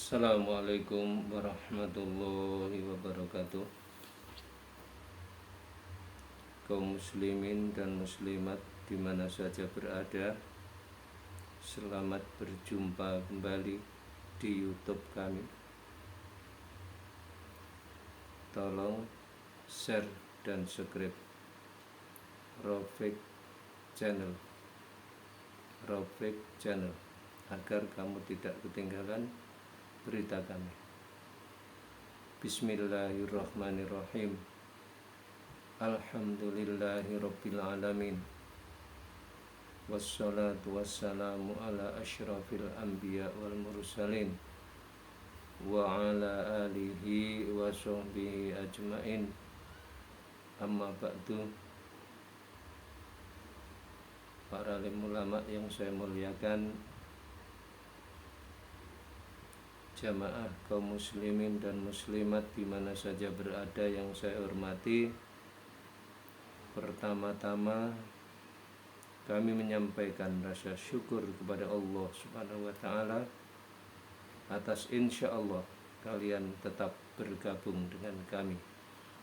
Assalamualaikum warahmatullahi wabarakatuh. Kaum muslimin dan muslimat di mana saja berada, selamat berjumpa kembali di YouTube kami. Tolong share dan subscribe Rafiq Channel agar kamu tidak ketinggalan berita kami. Bismillahirrahmanirrahim. Alhamdulillahirabbil alamin. Wassalatu wassalamu ala asyrafil anbiya wal mursalin wa ala alihi wa sahbihi ajmain. Amma ba'du. Para alim ulama yang saya muliakan, jamaah kaum muslimin dan muslimat di mana saja berada yang saya hormati. Pertama-tama kami menyampaikan rasa syukur kepada Allah Subhanahu wa taala atas insyaallah kalian tetap bergabung dengan kami.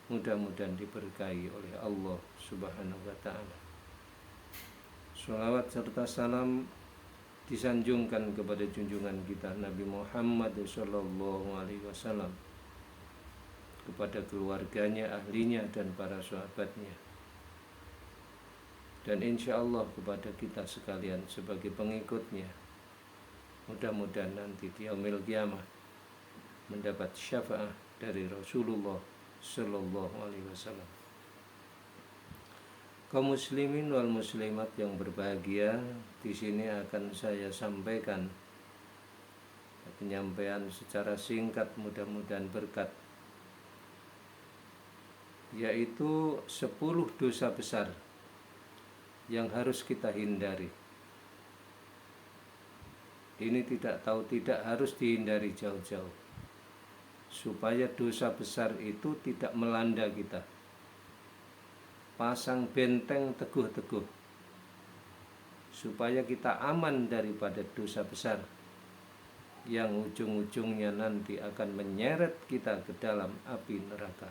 Mudah-mudahan diberkahi oleh Allah Subhanahu wa taala. Sholawat serta salam disanjungkan kepada junjungan kita Nabi Muhammad SAW, kepada keluarganya, ahlinya, dan para sahabatnya, dan insya Allah kepada kita sekalian sebagai pengikutnya. Mudah-mudahan nanti di yaumil qiyamah mendapat syafaat dari Rasulullah SAW. Kaum muslimin wal muslimat yang berbahagia, di sini akan saya sampaikan penyampaian secara singkat, mudah-mudahan berkat, yaitu 10 dosa besar yang harus kita hindari. Ini tidak harus dihindari jauh-jauh, supaya dosa besar itu tidak melanda kita. Pasang benteng teguh-teguh supaya kita aman daripada dosa besar yang ujung-ujungnya nanti akan menyeret kita ke dalam api neraka.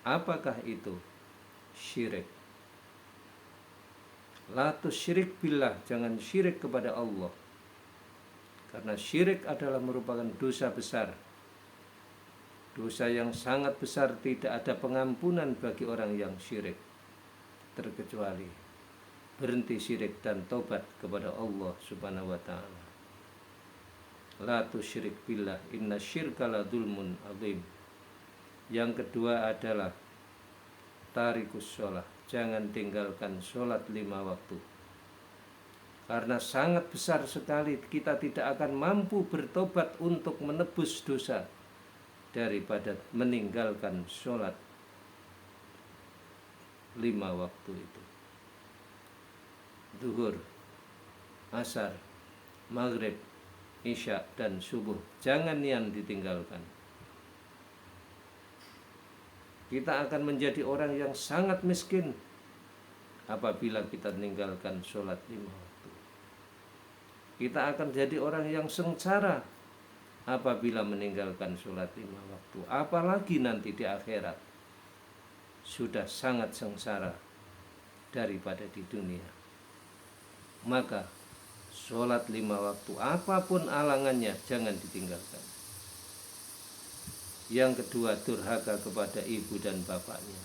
Apakah itu? Syirik. La tusyrik billah, jangan syirik kepada Allah, karena syirik adalah merupakan dosa besar, dosa yang sangat besar. Tidak ada pengampunan bagi orang yang syirik, terkecuali berhenti syirik dan tobat kepada Allah Subhanahu wa ta'ala. La tusyrik billah, inna syirka la dzulmun adzim. Yang kedua adalah tarikus sholah, jangan tinggalkan sholat 5 waktu, karena sangat besar sekali. Kita tidak akan mampu bertobat untuk menebus dosa daripada meninggalkan sholat 5 waktu itu: zuhur, asar, maghrib, isya, dan subuh. Jangan yang ditinggalkan. Kita akan menjadi orang yang sangat miskin apabila kita meninggalkan sholat 5 waktu. Kita akan jadi orang yang sengsara apabila meninggalkan sholat 5 waktu. Apalagi nanti di akhirat, sudah sangat sengsara daripada di dunia. Maka sholat 5 waktu, apapun alangannya, jangan ditinggalkan. Yang kedua, durhaka kepada ibu dan bapaknya.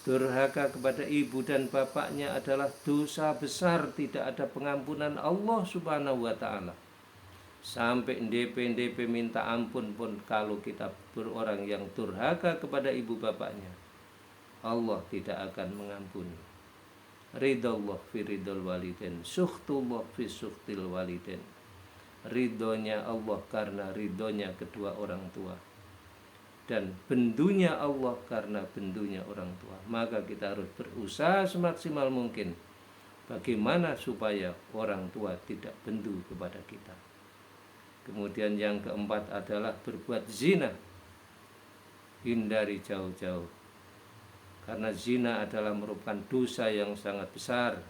Durhaka kepada ibu dan bapaknya adalah dosa besar, tidak ada pengampunan Allah Subhanahu wa ta'ala. Sampai ndp minta ampun pun, kalau kita berorang yang durhaka kepada ibu bapaknya, Allah tidak akan mengampuni. Ridallah fi ridal waliden, sukhtullah fi sukhtil waliden. Ridhonya Allah karena ridhonya kedua orang tua, dan bendunya Allah karena bendunya orang tua. Maka kita harus berusaha semaksimal mungkin bagaimana supaya orang tua tidak bendu kepada kita. Kemudian yang keempat adalah berbuat zina. Hindari jauh-jauh, karena zina adalah merupakan dosa yang sangat besar.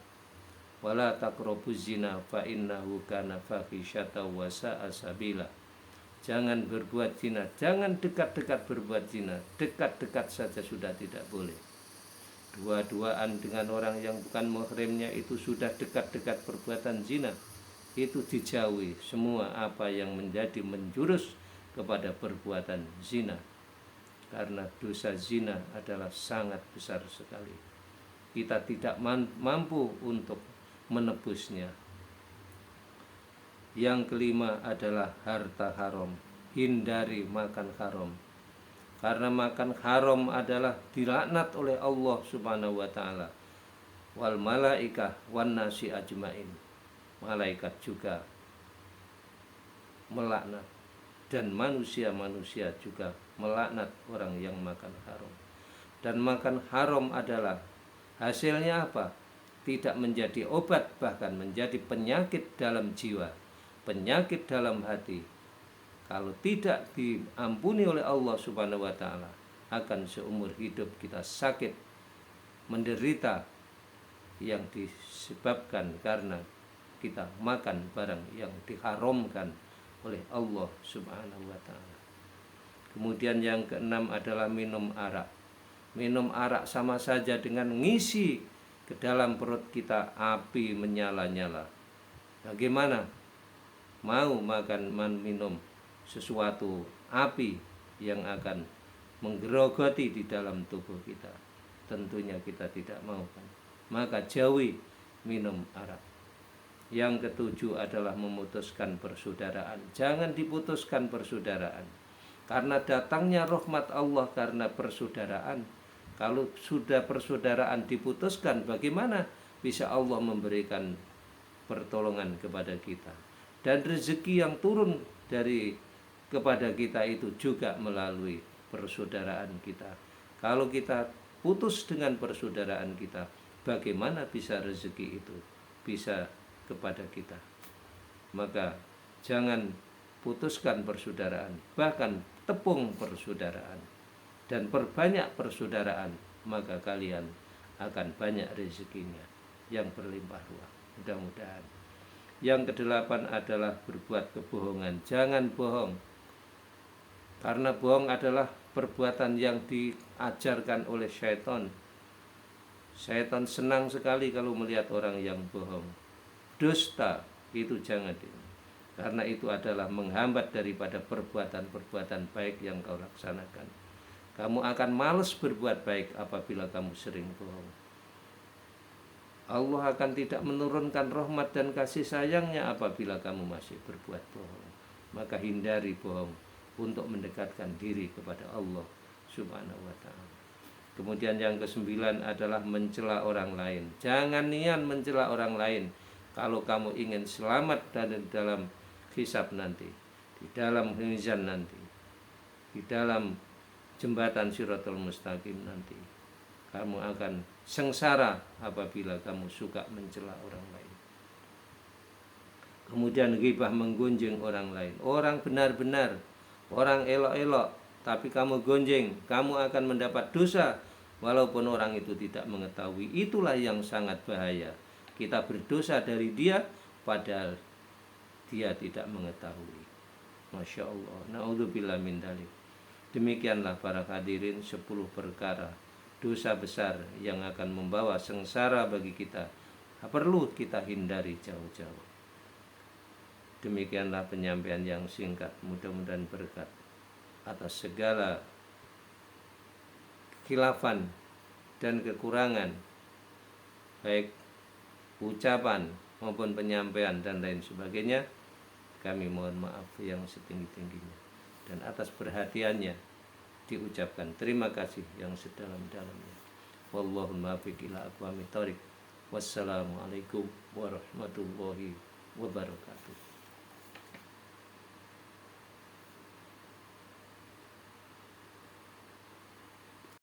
wala taqrabuz zina fa innahu kana fahisyatan wa sa'a sabila. Jangan berbuat zina, jangan dekat-dekat berbuat zina. Dekat-dekat saja sudah tidak boleh. Dua-duaan dengan orang yang bukan mahramnya itu sudah dekat-dekat perbuatan zina. Itu dijauhi semua apa yang menjadi menjurus kepada perbuatan zina. Karena dosa zina adalah sangat besar sekali. Kita tidak mampu untuk menebusnya. Yang kelima adalah harta haram. Hindari makan haram. Karena makan haram adalah dilaknat oleh Allah Subhanahu wa taala. Wal malaikah wan nasi ajmain. Malaikat juga melaknat dan manusia-manusia juga melaknat orang yang makan haram. Dan makan haram adalah hasilnya apa? Tidak menjadi obat, bahkan menjadi penyakit dalam jiwa, penyakit dalam hati. Kalau tidak diampuni oleh Allah Subhanahu wa taala, akan seumur hidup kita sakit, menderita yang disebabkan karena kita makan barang yang diharamkan oleh Allah Subhanahu wa taala. Kemudian yang keenam adalah minum arak. Minum arak sama saja dengan mengisi ke dalam perut kita api menyala-nyala. Bagaimana mau makan minum sesuatu api yang akan menggerogoti di dalam tubuh kita? Tentunya kita tidak mau kan. Maka jauhi minum arak. Yang ketujuh adalah memutuskan persaudaraan. Jangan diputuskan persaudaraan. Karena datangnya rahmat Allah karena persaudaraan. Kalau sudah persaudaraan diputuskan, bagaimana bisa Allah memberikan pertolongan kepada kita? Dan rezeki yang turun kepada kita itu juga melalui persaudaraan kita. Kalau kita putus dengan persaudaraan kita, bagaimana bisa rezeki itu bisa kepada kita? Maka jangan putuskan persaudaraan, bahkan tepung persaudaraan dan perbanyak persaudaraan, maka kalian akan banyak rezekinya yang berlimpah ruah. Mudah-mudahan. Yang kedelapan adalah berbuat kebohongan. Jangan bohong, karena bohong adalah perbuatan yang diajarkan oleh syaitan. Syaitan senang sekali kalau melihat orang yang bohong. Dusta itu jangan, karena itu adalah menghambat daripada perbuatan-perbuatan baik yang kau laksanakan. Kamu akan malas berbuat baik apabila kamu sering bohong. Allah akan tidak menurunkan rahmat dan kasih sayangnya apabila kamu masih berbuat bohong. Maka hindari bohong untuk mendekatkan diri kepada Allah Subhanahu wa ta'ala. Kemudian yang kesembilan adalah mencela orang lain. Jangan niat mencela orang lain kalau kamu ingin selamat dari dalam hisab nanti, di dalam mizan nanti, di dalam jembatan Shiratal Mustaqim nanti. Kamu akan sengsara apabila kamu suka mencela orang lain. Kemudian ghibah, menggunjing orang lain. Orang benar-benar, orang elok-elok, tapi kamu gonjing, kamu akan mendapat dosa walaupun orang itu tidak mengetahui. Itulah yang sangat bahaya. Kita berdosa dari dia padahal dia tidak mengetahui. Masya Allah. Na'udzubillah min dzalik. Demikianlah para hadirin 10 perkara dosa besar yang akan membawa sengsara bagi kita, perlu kita hindari jauh-jauh. Demikianlah penyampaian yang singkat, mudah-mudahan berkat atas segala khilafan dan kekurangan, baik ucapan maupun penyampaian dan lain sebagainya. Kami mohon maaf yang setinggi-tingginya, dan atas perhatiannya diucapkan terima kasih yang sedalam-dalamnya. Wallahu muwaffiq ila aqwamit thoriq. Wassalamualaikum warahmatullahi wabarakatuh.